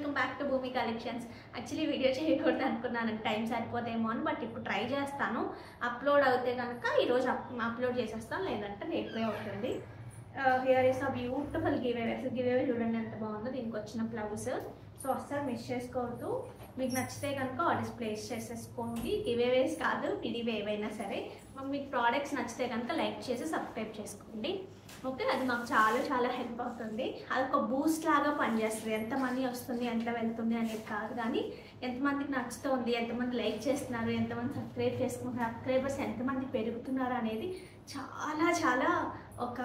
Welcome back to భూమి collections. Actually video చేయకూడదు అనుకున్నాను, టైం సరిపోతేమో అని, బట్ ఇప్పుడు ట్రై చేస్తాను. అప్లోడ్ అవుతే కనుక ఈరోజు అప్లోడ్ చేసేస్తాను, లేదంటే రేపే అవుతుంది. Here is a beautiful giveaway చూడండి ఎంత బాగుందో. దీనికి వచ్చిన బ్లౌజ్, సో అస్సలు మిస్ చేసుకోవద్దు. మీకు నచ్చితే కనుక ఆర్డర్స్ ప్లేస్ చేసేసుకోండి. గివేవేస్ కాదు, గివ్ ఏవైనా సరే. మీకు ప్రోడక్ట్స్ నచ్చితే కనుక లైక్ చేసి సబ్స్క్రైబ్ చేసుకోండి. ఓకే, అది మాకు చాలా చాలా హెల్ప్ అవుతుంది. అది ఒక బూస్ట్ లాగా పనిచేస్తుంది. ఎంత మనీ వస్తుంది, ఎంత వెళ్తుంది అనేది కాదు, కానీ ఎంతమందికి నచ్చుతుంది, ఎంతమంది లైక్ చేస్తున్నారు, ఎంతమంది సబ్స్క్రైబర్స్ ఎంతమంది పెరుగుతున్నారు అనేది చాలా చాలా ఒక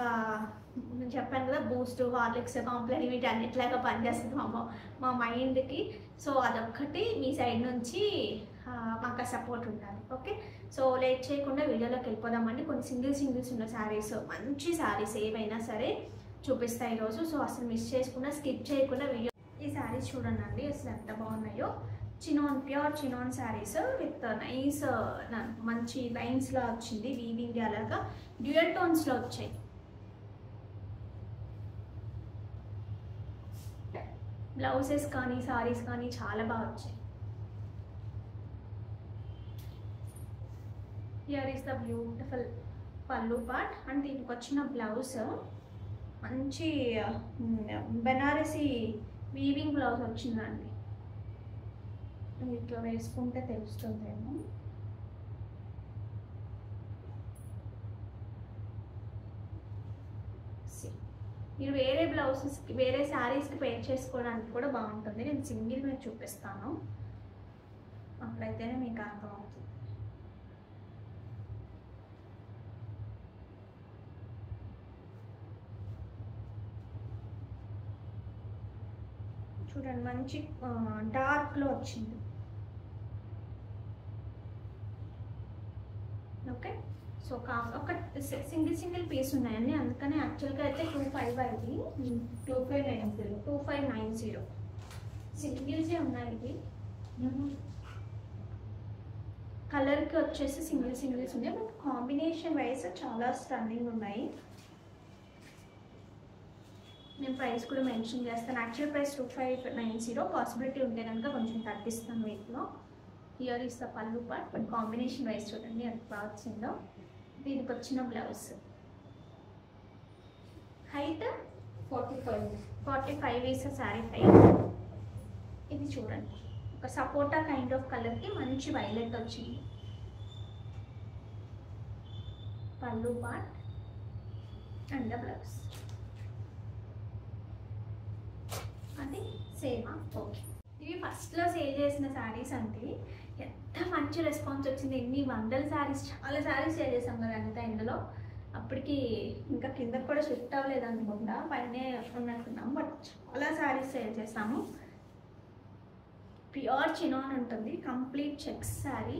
నేను చెప్పాను కదా, బూస్ట్, హార్లిక్స్, కాంప్లెయిన్ వీటి అన్నిట్లాగా పనిచేస్తుంది మా మైండ్కి. సో అదొక్కటి మీ సైడ్ నుంచి మాకు సపోర్ట్ ఉండాలి. ఓకే, సో లేట్ చేయకుండా వీడియోలోకి వెళ్ళిపోదామండి. కొన్ని సింగిల్స్ ఉన్న శారీస్, మంచి శారీస్ ఏవైనా సరే చూపిస్తాయి ఈరోజు. సో అసలు మిస్ చేయకుండా, స్కిప్ చేయకుండా వీడియో. ఈ శారీస్ చూడండి అసలు ఎంత బాగున్నాయో. Chinon, pure chinon saris with nice మంచి లైన్స్లో వచ్చింది, వీవింగ్ అలాగా డ్యూయల్ టోన్స్లో వచ్చాయి. బ్లౌజెస్ కానీ సారీస్ కానీ చాలా బాగా వచ్చాయి. హియర్ ఈస్ ద బ్యూటిఫుల్ పల్లు పార్ట్ అండ్ దీనికి వచ్చిన బ్లౌజ్ మంచి బెనారసీ వీవింగ్ బ్లౌజ్ వచ్చిందండి. ఇట్లా వేసుకుంటే తెలుస్తుందేమో. మీరు వేరే బ్లౌజెస్కి, వేరే శారీస్కి పేర్ చేసుకోవడానికి కూడా బాగుంటుంది. నేను సింగిల్ మీద చూపిస్తాను, అప్పుడైతేనే మీకు అర్థమవుతుంది. చూడండి మంచి డార్క్లో వచ్చింది. ఓకే, సో ఒక సింగిల్ పీస్ ఉన్నాయండి, అందుకని యాక్చువల్గా అయితే 25 అయింది. 2590 సింగిల్సే ఉన్నాయి. ఇవి కలర్కి వచ్చేసి సింగిల్స్ ఉన్నాయి, బట్ కాంబినేషన్ వైజ్ చాలా స్టన్నింగ్ ఉన్నాయి. నేను ప్రైస్ కూడా మెన్షన్ చేస్తాను. యాక్చువల్ ప్రైస్ 2590, పాసిబిలిటీ ఉంటే కనుక కొంచెం తగ్గిస్తాను వీటిలో. హియర్ ఈస్ ద పల్లు పార్ట్, బట్ కాంబినేషన్ వైజ్ చూడండి ఎంత బాగా వచ్చిందో. దీనికి వచ్చిన blouse height 45 is sari height. ఇది చూడండి ఒక సపోటా కైండ్ ఆఫ్ కలర్కి మంచి వైలెట్ వచ్చింది. పల్లు పార్ట్ అండ్ ద బ్లౌజ్ అది సేమ్. ఓకే, ఇవి ఫస్ట్లో సేల్ చేసిన శారీస్ అండి. ఎంత మంచి రెస్పాన్స్ వచ్చింది. ఎన్ని వందల శారీస్, చాలా శారీస్ సేల్ చేసాం కదా అంతా ఇందులో. అప్పటికి ఇంకా కిందకి కూడా షిఫ్ట్ అవ్వలేదు అనుకుంటా, పైనే ఉన్నట్టున్నాం, బట్ చాలా శారీస్ సేల్ చేసాము. ప్యూర్ చినాన్ ఉంటుంది, కంప్లీట్ చెక్స్ శారీ.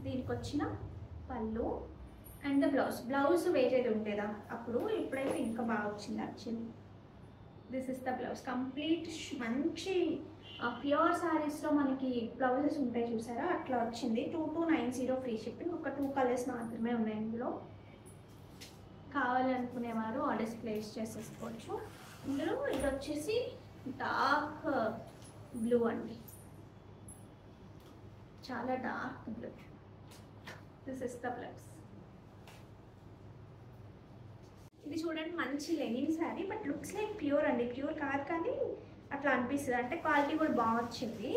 దీనికి వచ్చిన పళ్ళు అండ్ బ్లౌజ్ వేరేది ఉండేదా అప్పుడు, ఇప్పుడైతే ఇంకా బాగా వచ్చింది actually. This is the blouse complete. మంచి ప్యూర్ శారీస్లో మనకి బ్లౌజెస్ ఉంటాయి చూసారా, అట్లా వచ్చింది. 2290 ఫ్రీ షిప్పింగ్. ఒక 2 కలర్స్ మాత్రమే ఉన్నాయి ఇందులో. కావాలనుకునేవారు ఆర్డర్స్ ప్లేస్ చేసేసుకోవచ్చు. ఇందులో ఇది వచ్చేసి డార్క్ బ్లూ అండి, చాలా dark blue. This is the blouse. ఇది చూడండి మంచి linen sari, but looks like pure అండి. ప్యూర్ కాదు కానీ అట్లా అనిపిస్తుంది, అంటే క్వాలిటీ కూడా బాగా వచ్చింది.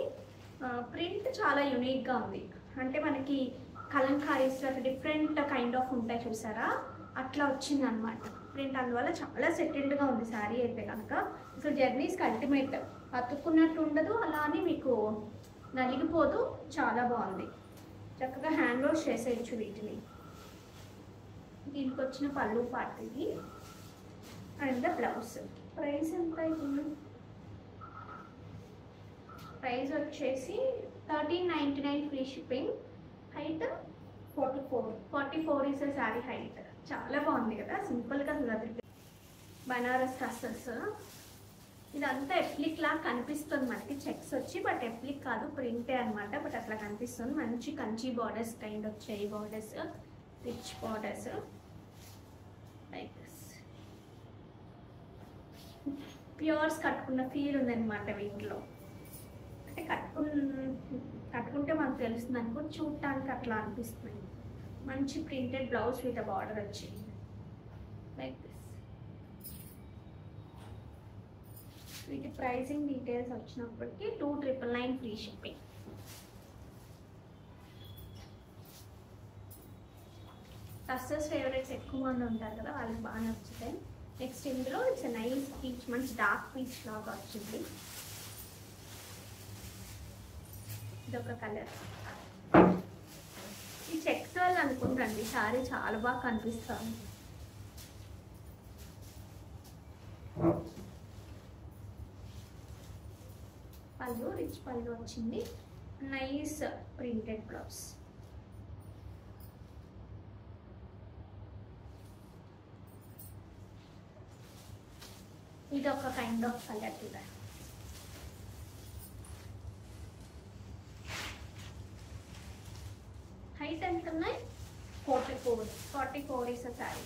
ప్రింట్ చాలా యూనిక్గా ఉంది, అంటే మనకి కలంకారీస్ అట్లా డిఫరెంట్ కైండ్ ఆఫ్ ఉంటాయి చూసారా, అట్లా వచ్చింది అనమాట ప్రింట్. అందువల్ల చాలా సెటిల్డ్గా ఉంది శారీ అయితే కనుక. అసలు జర్నీస్కి అల్టిమేట్, అతుక్కున్నట్టు ఉండదు, అలా అని మీకు నలిగిపోదు, చాలా బాగుంది. చక్కగా హ్యాండ్ వాష్ చేసేయచ్చు వీటిని. దీనికి వచ్చిన పళ్ళు పార్ట్ ఇది అండ్ ద బ్లౌజ్. ప్రైస్ ఎంత అవుతుంది? ప్రైస్ వచ్చేసి 1399 free shipping. Height 44 is sari height. చాలా బాగుంది కదా, సింపుల్గా అసలు బనారస్ టసల్స్. ఇదంతా ఎప్లిక్ లాగా కనిపిస్తుంది మనకి, చెక్స్ వచ్చి, బట్ ఎప్లిక్ కాదు, ప్రింటే అనమాట, బట్ అట్లా కనిపిస్తుంది. మంచి కంచి బార్డర్స్ కైండ్ వచ్చాయి, borders rich borders like this. Pures కట్టుకున్న ఫీల్ ఉందన్నమాట వీటిలో. అంటే కట్టుకుంటే మనకు తెలుస్తుంది అనుకో, చూడటానికి అట్లా అనిపిస్తుంది. మంచి ప్రింటెడ్ బ్లౌజ్ విత్ బార్డర్ వచ్చింది లైక్ దిస్. వీటి ప్రైసింగ్ డీటెయిల్స్ వచ్చినప్పటికీ 2,999 ఫ్రీ షిప్పింగ్. టస్సర్స్ ఫేవరెట్స్ ఎక్కువ మంది ఉంటారు కదా, వాళ్ళకి బాగా నచ్చుతాయి. నెక్స్ట్ ఇందులో ఇట్స్ నైస్ పీచ్, మంచి డార్క్ పీచ్ లాగా వచ్చింది. ఇదొక కలర్. ఈ చెక్స్ వల్ల అనుకుంటండి సారీ చాలా బాగా కనిపిస్తుంది. పళ్ళు రిచ్ పళ్ళు వచ్చింది. Nice printed blouse. ఇది ఒక కైండ్ ఆఫ్ కలర్ చూడండి. హైట్ ఎంత ఉన్నాయి? 44 ఇస్ శారీ.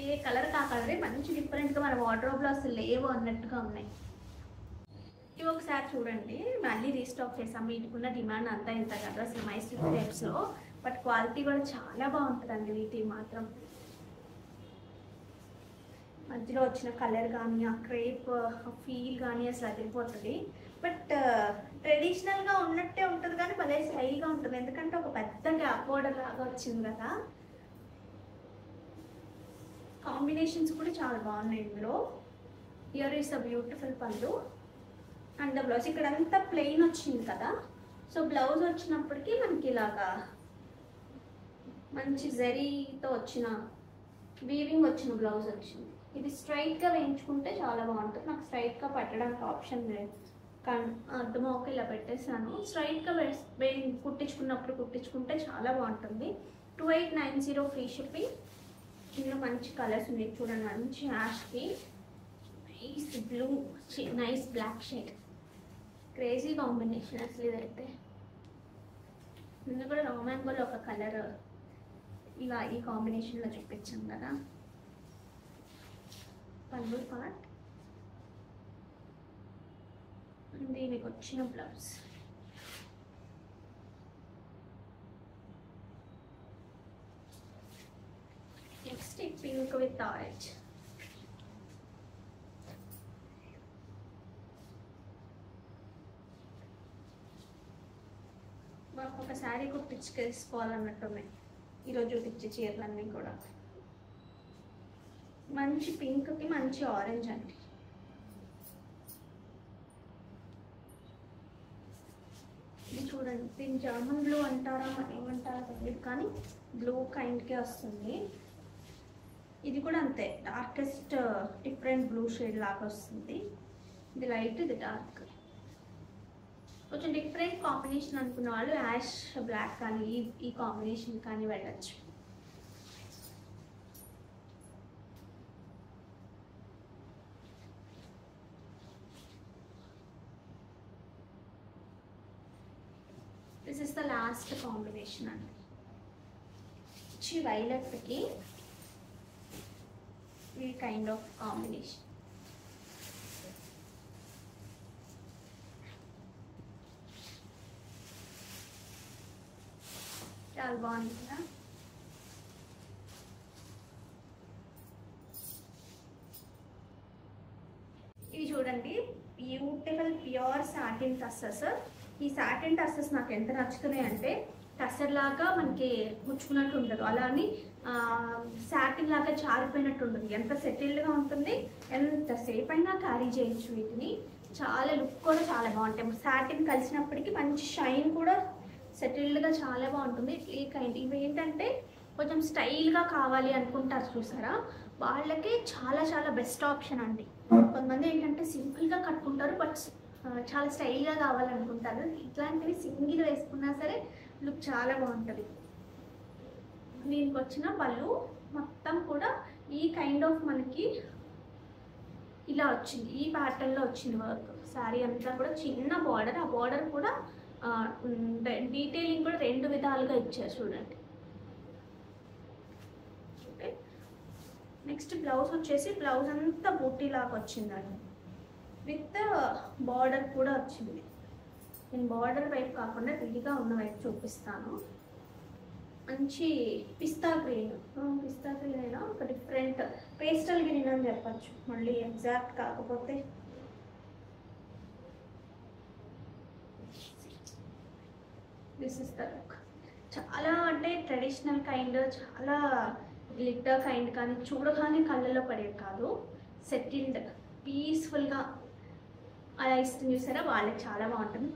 ఏ కలర్ కా కలరే మంచి డిఫరెంట్గా మన వార్డ్రోబ్లో అసలు లేవు అన్నట్టుగా ఉన్నాయి. ఇవి ఒకసారి చూడండి, మళ్ళీ రీస్టాక్ చేసాం. వీటికున్న డిమాండ్ అంతా ఇంత కదా అసలు మైసూర్ టైప్స్లో, బట్ క్వాలిటీ కూడా చాలా బాగుంటుందండి వీటి మాత్రం. మధ్యలో వచ్చిన కలర్ కానీ ఆ క్రేప్ ఫీల్ కానీ అసలు అదిరిపోతుంది. బట్ ట్రెడిషనల్గా ఉన్నట్టే ఉంటుంది కానీ భలే స్టైల్గా ఉంటుంది, ఎందుకంటే ఒక పెద్ద గ్యాప్ బోర్డర్ లాగా వచ్చింది కదా. కాంబినేషన్స్ కూడా చాలా బాగున్నాయి ఇందులో. హియర్ ఈస్ అ బ్యూటిఫుల్ పళ్ళు అండ్ ద బ్లౌజ్. ఇక్కడ అంతా ప్లెయిన్ వచ్చింది కదా, సో బ్లౌజ్ వచ్చినప్పటికీ మనకి ఇలాగా మంచి జరీతో వచ్చిన వీవింగ్ వచ్చిన బ్లౌజ్ వచ్చింది. ఇది స్ట్రైట్గా వేయించుకుంటే చాలా బాగుంటుంది. నాకు స్ట్రైట్గా పెట్టడానికి ఆప్షన్ లేదు కానీ అర్థమవుక ఇలా పెట్టేసాను. స్ట్రైట్గా కుట్టించుకుంటే చాలా బాగుంటుంది. 2890 ఫ్రీ షిప్పింగ్. ఇందులో మంచి కలర్స్ ఉన్నాయి చూడండి. మంచి యాష్కి, nice blue, nice black shade. Crazy combination అసలు ఇదైతే. ఇందులో కూడా రామాంగోలో ఒక కలర్ ఇలా ఈ కాంబినేషన్లో చూపించాం కదా. పళ్ళు పార్ట్, దీనికి వచ్చిన blouse. Next pink with orange. ఒక శారీ కుట్టించుకేసుకోవాలన్నట్టున్నాయి ఈరోజు చూపించే చీరలన్నీ కూడా. మంచి పింక్కి మంచి ఆరెంజ్ అండి. ఇది చూడండి, దీని జర్మన్ బ్లూ అంటారా మరి ఏమంటారా తెలియదు కానీ బ్లూ కైండ్కే వస్తుంది. ఇది కూడా అంతే, డార్కెస్ట్ డిఫరెంట్ బ్లూ షేడ్ లాగా వస్తుంది. ఇది లైట్, ఇది డార్క్. కొంచెం డిఫరెంట్ కాంబినేషన్ అనుకున్న వాళ్ళు యాష్ బ్లాక్ కానీ ఈ కాంబినేషన్ కానీ వెళ్ళచ్చు. This is the last combination అండి. వైలెట్కి ఈ కైండ్ ఆఫ్ కాంబినేషన్. చాలా బాగుంది కదా. ఇవి చూడండి, బ్యూటిఫుల్ ప్యూర్ సాటిన్ టస్సర్స్. ఈ సాటిన్ టస్సర్స్ నాకు ఎంత నచ్చుతున్నాయి అంటే, టస్సర్ లాగా మనకి ముచ్చుకున్నట్టు ఉండదు, అలా అని సాటిన్ లాగా చారిపోయినట్టు ఉండదు. ఎంత సెటిల్డ్గా ఉంటుంది, ఎంతసేపు అయినా క్యారీ చేయొచ్చు వీటిని. చాలా లుక్ కూడా చాలా బాగుంటాయి. సాటిన్ కలిసినప్పటికీ మంచి షైన్ కూడా సెటిల్డ్గా చాలా బాగుంటుంది. ఈ కైండ్ ఇవి ఏంటంటే కొంచెం స్టైల్గా కావాలి అనుకుంటారు చూసారా, వాళ్ళకి చాలా చాలా బెస్ట్ ఆప్షన్ అండి. కొంతమంది ఏంటంటే సింపుల్గా కట్టుకుంటారు, బట్ చాలా స్టైల్గా కావాలనుకుంటారు. ఇట్లాంటివి సింగిల్ వేసుకున్నా సరే లుక్ చాలా బాగుంటుంది. దీనికి వచ్చిన పళ్ళు మొత్తం కూడా ఈ కైండ్ ఆఫ్ మనకి ఇలా వచ్చింది, ఈ ప్యాటర్న్లో వచ్చింది వర్క్. శారీ అంతా కూడా చిన్న బార్డర్, ఆ బార్డర్ కూడా డీటెయిలింగ్ కూడా రెండు విధాలుగా ఇచ్చారు చూడండి. ఓకే, నెక్స్ట్ బ్లౌజ్ వచ్చేసి బ్లౌజ్ అంతా బూటీ లాగా వచ్చిందండి. విత్ బార్డర్ కూడా వచ్చింది. నేను బార్డర్ వైపు కాకుండా విడిగా ఉన్న వైపు చూపిస్తాను. మంచి పిస్తా గ్రీన్ అయినా ఒక డిఫరెంట్ పేస్టల్ గ్రీన్ అని చెప్పచ్చు, మళ్ళీ ఎగ్జాక్ట్ కాకపోతే. This is the look. చాలా అంటే ట్రెడిషనల్ కైండ్, చాలా గ్లిటర్ కైండ్, కానీ చూడగానే కళ్ళలో పడేది కాదు. సెటిల్డ్ పీస్ఫుల్గా అలా ఇస్తుంది చూసారా, వాళ్ళకి చాలా బాగుంటుంది.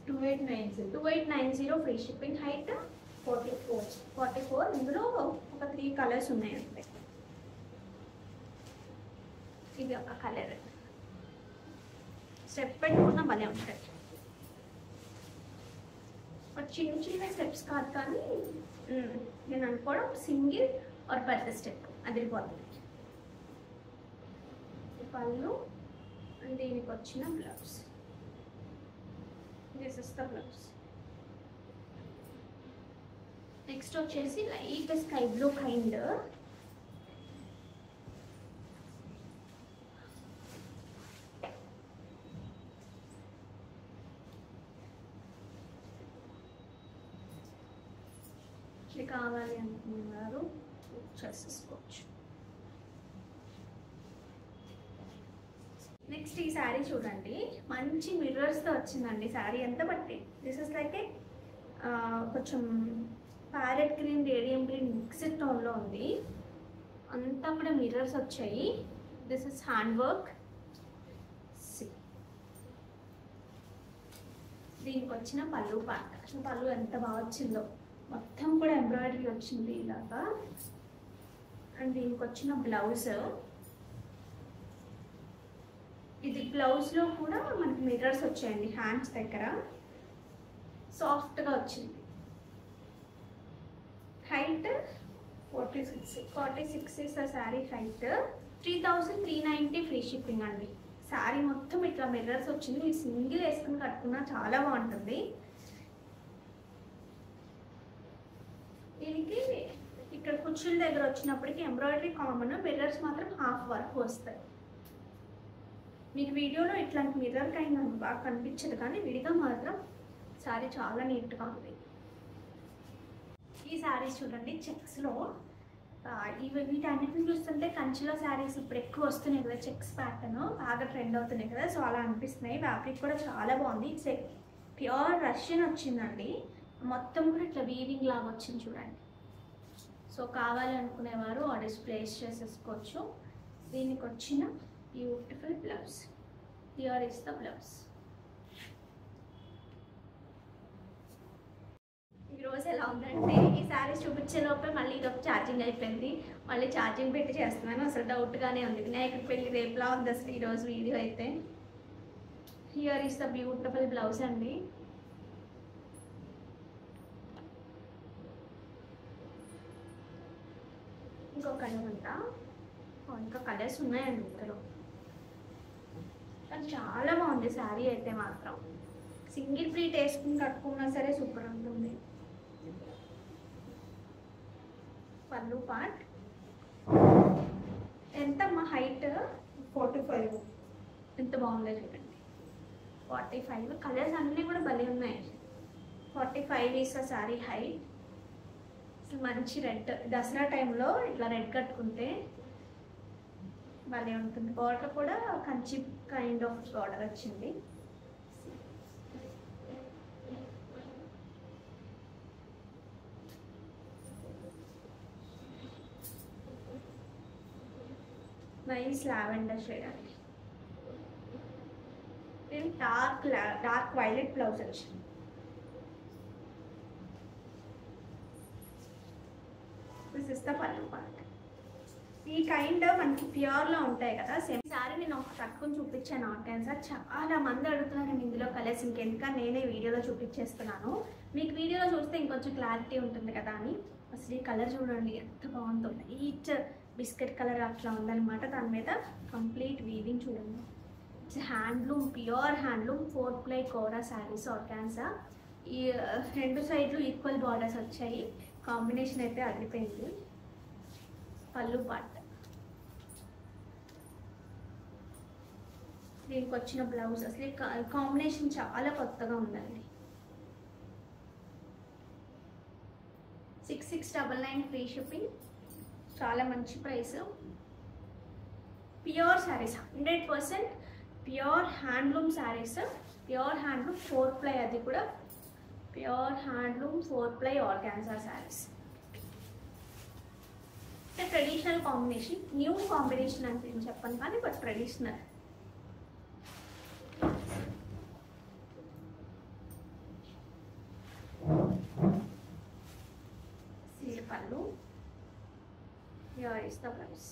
2890 ఫ్రీ షిప్పింగ్. హైట్ 44. ఇందులో ఒక 3 కలర్స్ ఉన్నాయి అంతే. ఇది ఒక కలర్, స్టెప్ పెట్టుకున్న భలే ఉంటుంది. చిన్న చిన్న స్టెప్స్ కాదు కానీ నేను అనుకోవడం సింగిల్ ఆర్ పెద్ద స్టెప్ అదిరిపోతుంది. పళ్ళు అండ్ దీనికి వచ్చిన blouse. This is the blouse. Next వచ్చేసి లైట్ స్కై బ్లూ కైండ్. ఇది కావాలి అనుకున్నారు చేసేసుకోవచ్చు. నెక్స్ట్ ఈ శారీ చూడండి, మంచి మిర్రర్స్తో వచ్చిందండి శారీ. ఎంత బట్టి దిస్ ఇస్ లైక్ ఏ కొంచెం parrot green, radium green mixed టోన్లో ఉంది. అంతా కూడా మిర్రర్స్ వచ్చాయి. This is hand work. దీనికి వచ్చిన పళ్ళు పాట, పళ్ళు ఎంత బాగా వచ్చిందో, మొత్తం కూడా ఎంబ్రాయిడరీ వచ్చింది ఇలాగా. అండ్ దీనికి వచ్చిన బ్లౌజ్. ఇది బ్లౌజ్లో కూడా మనకి మిర్రర్స్ వచ్చాయండి హ్యాండ్స్ దగ్గర, సాఫ్ట్గా వచ్చింది. హైట్ 46 ఇస్ ఆ శారీ హైట్. 3390 ఫ్రీ షిప్పింగ్ అండి. శారీ మొత్తం ఇట్లా మిర్రర్స్ వచ్చింది. మీరు సింగిల్ వేసుకుని కట్టుకున్నా చాలా బాగుంటుంది. దీనికి ఇక్కడ కుచ్చుల దగ్గర వచ్చినప్పటికీ ఎంబ్రాయిడరీ కామన్, మిర్రర్స్ మాత్రం హాఫ్ వరకు వస్తాయి. మీకు వీడియోలో ఇట్లాంటి మిర్రర్ కైండ్ బాగా కనిపించదు, కానీ విడిగా మాత్రం శారీ చాలా నీట్గా ఉంది. ఈ శారీస్ చూడండి చెక్స్లో, వీటన్నిటిని చూస్తుంటే కంచిలో శారీస్ ఇప్పుడు ఎక్కువ వస్తున్నాయి కదా, చెక్స్ ప్యాటర్న్ బాగా ట్రెండ్ అవుతున్నాయి కదా, సో అలా అనిపిస్తున్నాయి. ఫ్యాబ్రిక్ కూడా చాలా బాగుంది. ఇట్స్ ప్యూర్ రష్యన్ వచ్చిందండి, మొత్తం కూడా ఇట్లా వీవింగ్ లాగా వచ్చింది చూడండి. సో కావాలి అనుకునేవారు ఆర్డర్స్ ప్లేస్ చేసేసుకోవచ్చు. దీనికి వచ్చిన beautiful blouse. Here is the blouse. ఈరోజు ఎలా ఉందంటే, ఈ శారీస్ చూపించే లోపే మళ్ళీ ఇదొక ఛార్జింగ్ అయిపోయింది. మళ్ళీ ఛార్జింగ్ పెట్టి చేస్తున్నాను. అసలు డౌట్గానే ఉంది, వినాయకుడి పెళ్ళి రేపులా ఉంది అసలు ఈరోజు వీడియో అయితే. Here is the beautiful blouse అండి. ఇంకో కలర్ ఉందా, ఇంకా కలర్స్ ఉన్నాయండి ఇందులో, కానీ చాలా బాగుంది శారీ అయితే మాత్రం. సింగిల్ ప్లీట్ వేసుకుని కట్టుకున్నా సరే సూపర్ ఉంటుంది. పళ్ళు పార్ట్ ఎంత మా హైట్ 45. ఎంత బాగుందో చూడండి. 45 కలర్స్ అన్నీ కూడా భలే ఉన్నాయి. 45 ఈస్ శారీ హైట్. మంచి రెడ్, దసరా టైంలో ఇట్లా రెడ్ కట్టుకుంటే భలే ఉంటుంది. బార్డర్ కూడా కంచి కైండ్ ఆఫ్ బార్డర్ వచ్చింది. నైస్ లావెండర్ షేడ్ అండి. నేను డార్క్ వైలెట్ బ్లౌజ్ వచ్చింది. దిస్ ఇస్ ద పళ్ళు పార్ట్. ఈ కైండ్ మనకి ప్యూర్లో ఉంటాయి కదా సేమ్. సారీ నేను ఒక కట్టుకుని చూపించాను ఆర్గాన్జా, చాలా మంది అడుగుతున్నారు. నేను ఇందులో కలర్స్ ఇంకెందుకని నేనే వీడియోలో చూపించేస్తున్నాను. మీకు వీడియోలో చూస్తే ఇంకొంచెం క్లారిటీ ఉంటుంది కదా అని. అసలు ఈ కలర్ చూడండి ఎంత బాగుందో, లైట్ బిస్కెట్ కలర్ అట్లా ఉందన్నమాట. దాని మీద కంప్లీట్ వీవింగ్ చూడండి. It's handloom, pure handloom 4 ply kora saris organza. ఈ రెండు సైడ్లు ఈక్వల్ బార్డర్స్ వచ్చాయి. కాంబినేషన్ అయితే అదిరిపోయింది. పళ్ళు పార్ట్ దీనికి వచ్చిన బ్లౌజ్ అసలు కాంబినేషన్ చాలా కొత్తగా ఉందండి. 6699 ఫ్రీ షిప్పింగ్, చాలా మంచి price. Pure saris, 100% pure handloom saris, pure handloom 4 ply, అది కూడా pure handloom 4 ply organza saris. Traditional combination, new combination అంటే నేను చెప్పను కానీ బట్ ట్రెడిషనల్. పళ్ళు, here is the blouse.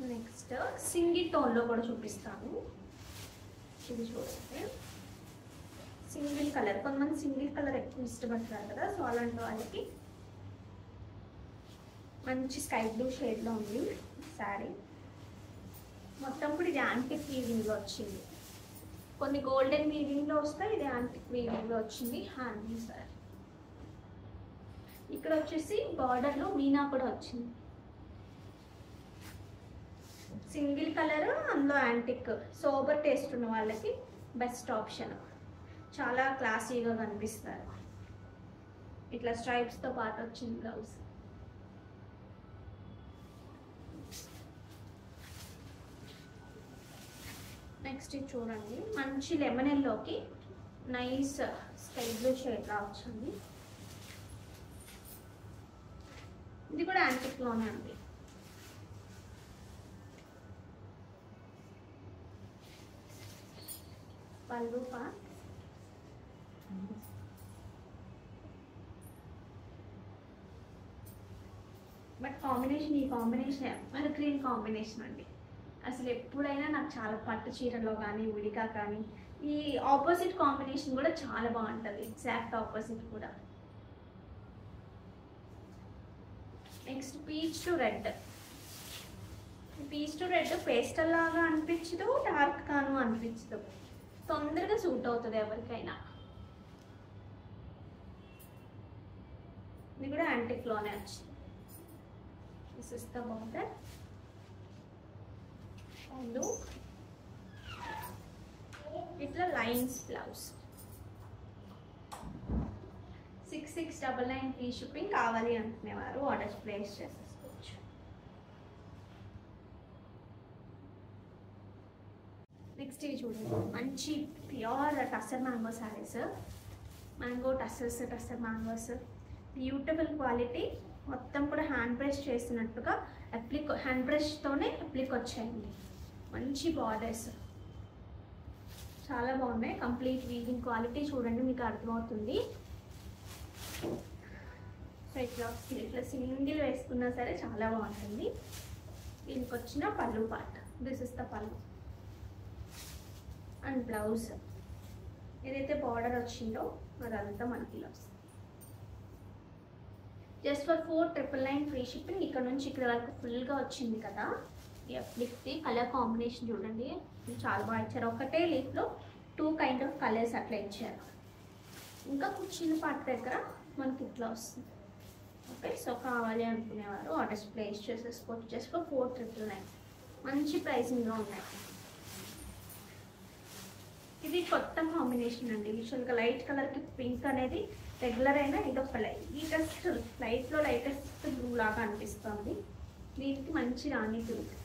Next single టోన్లో కూడా చూపిస్తాను. ఇది చూడండి, సింగిల్ కలర్. కొంతమంది సింగిల్ కలర్ ఎక్కువ ఇష్టపడతారు కదా, సో అలాంటి వాళ్ళకి మంచి స్కై బ్లూ షేడ్లో ఉంది శారీ. మొత్తం కూడా ఇది యాంటిక్ వీవింగ్లో వచ్చింది. కొన్ని గోల్డెన్ వీవింగ్లో వస్తాయి, ఇది యాంటిక్ వీవింగ్లో వచ్చింది హ్యాండ్లూమ్ శారీ. ఇక్కడ వచ్చేసి బార్డర్లో మీనా కూడా వచ్చింది. సింగిల్ కలర్, అందులో యాంటిక్. సోబర్ టేస్ట్ ఉన్న వాళ్ళకి బెస్ట్ ఆప్షన్. చాలా క్లాసీగా కనిపిస్తారు. ఇట్లా స్ట్రైప్స్తో పాటు వచ్చింది బ్లౌజ్. నెక్స్ట్ ఇది చూడండి, మంచి లెమన్ ఎల్లోకి నైస్ స్కై బ్లూ షేడ్లా వచ్చింది. ఇది కూడా యాంటిక్లోనే ఉంది. పళ్ళు పార్ట్, బట్ కాంబినేషన్, ఈ కాంబినేషన్ ఎవర్ గ్రీన్ కాంబినేషన్ అండి. అసలు ఎప్పుడైనా నాకు చాలా పట్టు చీరలో కానీ విడిగా కానీ ఈ ఆపోజిట్ కాంబినేషన్ కూడా చాలా బాగుంటుంది, ఎగ్జాక్ట్ ఆపోజిట్ కూడా. Next peach to red. Peach to red pastel లాగా అనిపించదు, డార్క్ గాను అనిపించదు, తొందరగా సూట్ అవుతుంది ఎవరికైనా. ఇది కూడా యాంటిక్లోనే వచ్చింది. This is the border. ఇట్లా లైన్స్ బ్లౌజ్. 6699 free shipping. కావాలి అనుకునేవారు ఆర్డర్స్ ప్లేస్ చేసేసుకోవచ్చు. నెక్స్ట్ ఇవి చూడండి, మంచి pure tussar mango saris. Mango tussars, tussar mangoes, beautiful quality. మొత్తం కూడా హ్యాండ్ బ్రష్ చేసినట్టుగా హ్యాండ్ బ్రష్తోనే అప్లిక్ వచ్చాయండి. మంచి బార్డర్స్ చాలా బాగున్నాయి. కంప్లీట్ వీవింగ్ క్వాలిటీ చూడండి, మీకు అర్థమవుతుంది. సో ఇట్లా సింగిల్ వేసుకున్నా సరే చాలా బాగుంటుంది. దీనికి వచ్చిన పళ్ళు పార్ట్, దిస్ ఇస్ ద పళ్ళు అండ్ బ్లౌజ్. ఏదైతే బార్డర్ వచ్చిందో అదంతా మనకి ఇలా వస్తుంది. Just for 4999 free shipping. ఇక్కడ నుంచి ఇక్కడ వరకు ఫుల్గా వచ్చింది కదా. లిఫ్ట్ కలర్ కాంబినేషన్ చూడండి, చాలా బాగా ఇచ్చారు. ఒకటే లీఫ్లో 2 కైండ్ ఆఫ్ కలర్స్ అట్లా ఇచ్చారు. ఇంకా చిన్న పార్ట్ దగ్గర మనకి ఇట్లా వస్తుంది. ఓకే, సో కావాలి అనుకునేవారు ఆర్డర్స్ ప్లేస్ చేసేసుకోవచ్చు. Just for 4999. మంచి ప్రైసింగ్లో ఉన్నాయి. ఇది కొత్త కాంబినేషన్ అండి. యూజువల్గా లైట్ కలర్కి పింక్ అనేది రెగ్యులర్ అయినా ఇది ఒక లైటెస్ట్, లైట్లో లైటెస్ట్ బ్లూ లాగా అనిపిస్తుంది. దీనికి మంచి రాణి పింక్,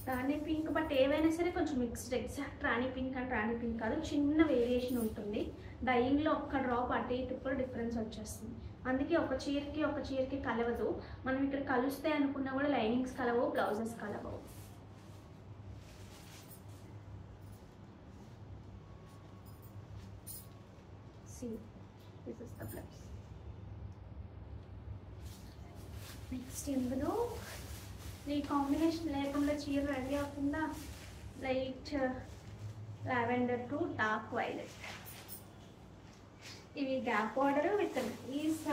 రాణి పింక్, బట్ ఏవైనా సరే కొంచెం మిక్స్డ్. ఎగ్జాక్ట్ రాణి పింక్ అంటే రాణి పింక్ కాదు, చిన్న వేరియేషన్ ఉంటుంది. డైయింగ్లో ఒక్క డ్రాప్ అటు ఇటు కూడా డిఫరెన్స్ వచ్చేస్తుంది. అందుకే ఒక చీరకి కలవదు. మనం ఇక్కడ కలుస్తే అనుకున్నా కూడా లైనింగ్స్ కలవవు, బ్లౌజెస్ కలవవు. This is the blouse. Next ఇందులో ఈ కాంబినేషన్ లేకుండా చీర రెడీ అవుతుందా? Light lavender to dark violet. ఇవి gap border with is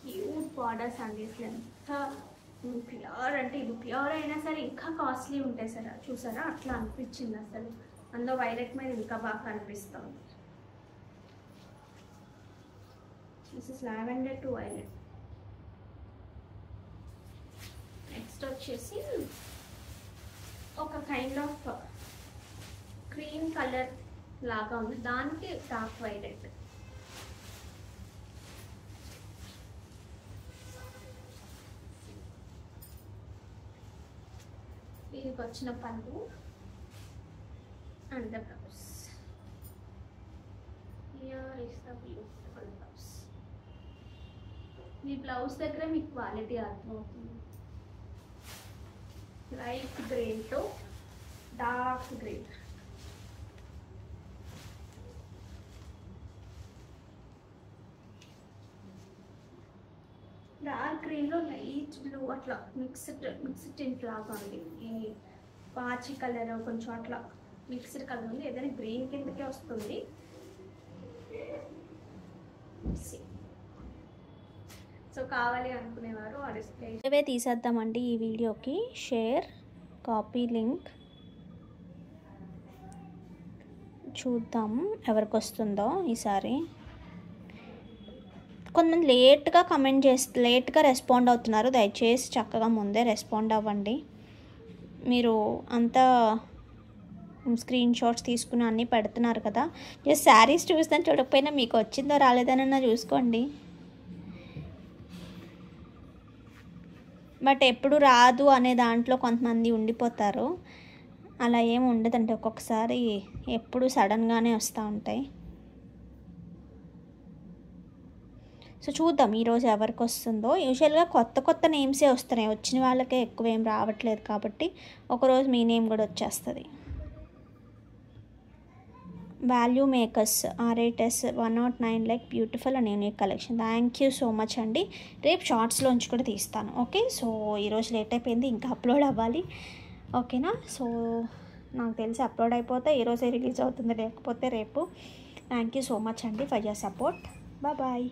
cute borders అండి. ఎంత ప్యూర్ అంటే ఇది ప్యూర్ అయినా సరే ఇంకా కాస్ట్లీ ఉంటాయి సార్. చూసారా అట్లా అనిపించింది అసలు. అందులో వైలెట్ మీద ఇంకా బాగా కనిపిస్తుంది. This is lavender to violet. Next next వచ్చేసి ఒక కైండ్ ఆఫ్ క్రీమ్ కలర్ లాగా ఉంది, దానికి డార్క్ వైలెట్. దీనికి వచ్చిన పళ్ళు and the blouse. Here is the beautiful blouse. ఈ బ్లౌజ్ దగ్గర మీకు క్వాలిటీ అర్థమవుతుంది. లైట్ గ్రీన్ తో డార్క్ గ్రీన్. డార్క్ గ్రీన్లో లైట్ బ్లూ అట్లా మిక్స్డ్ టింట్ లాగా ఉంది. ఈ పాచి కలర్ కొంచెం అట్లా మిక్స్డ్ కలర్ ఉంది, ఏదైనా గ్రీన్ కిందకే వస్తుంది. సో కావాలి అనుకునేవారు ఆ డిస్ప్లే ఇవే తీసేద్దామండి ఈ వీడియోకి. షేర్, కాపీ లింక్, చూద్దాం ఎవరికి వస్తుందో ఈసారి. కొంతమంది లేట్గా రెస్పాండ్ అవుతున్నారు. దయచేసి చక్కగా ముందే రెస్పాండ్ అవ్వండి. మీరు అంతా స్క్రీన్ షాట్స్ తీసుకుని అన్నీ పెడుతున్నారు కదా, జస్ట్ శారీస్ చూస్తాను, చూడకపోయినా మీకు వచ్చిందో రాలేదనన్నా చూసుకోండి. బట్ ఎప్పుడు రాదు అనే దాంట్లో కొంతమంది ఉండిపోతారు. అలా ఏమి ఉండదండి, ఒక్కొక్కసారి ఎప్పుడు సడన్గానే వస్తూ ఉంటాయి. సో చూద్దాం ఈరోజు ఎవరికి వస్తుందో. యూజువల్గా కొత్త నేమ్సే వస్తున్నాయి, వచ్చిన వాళ్ళకే ఎక్కువ ఏం రావట్లేదు కాబట్టి ఒకరోజు మీ నేమ్ కూడా వచ్చేస్తుంది. Value makers R8S 109 like beautiful and unique collection. Thank you so much అండి. రేపు షార్ట్స్లోంచి కూడా తీస్తాను. ఓకే, సో ఈరోజు లేట్ అయిపోయింది, ఇంకా అప్లోడ్ అవ్వాలి. ఓకేనా? సో నాకు తెలిసి అప్లోడ్ అయిపోతే ఈరోజే రిలీజ్ అవుతుంది, లేకపోతే రేపు. థ్యాంక్ యూ సో మచ్ అండి ఫర్ యువర్ సపోర్ట్. బాయ్.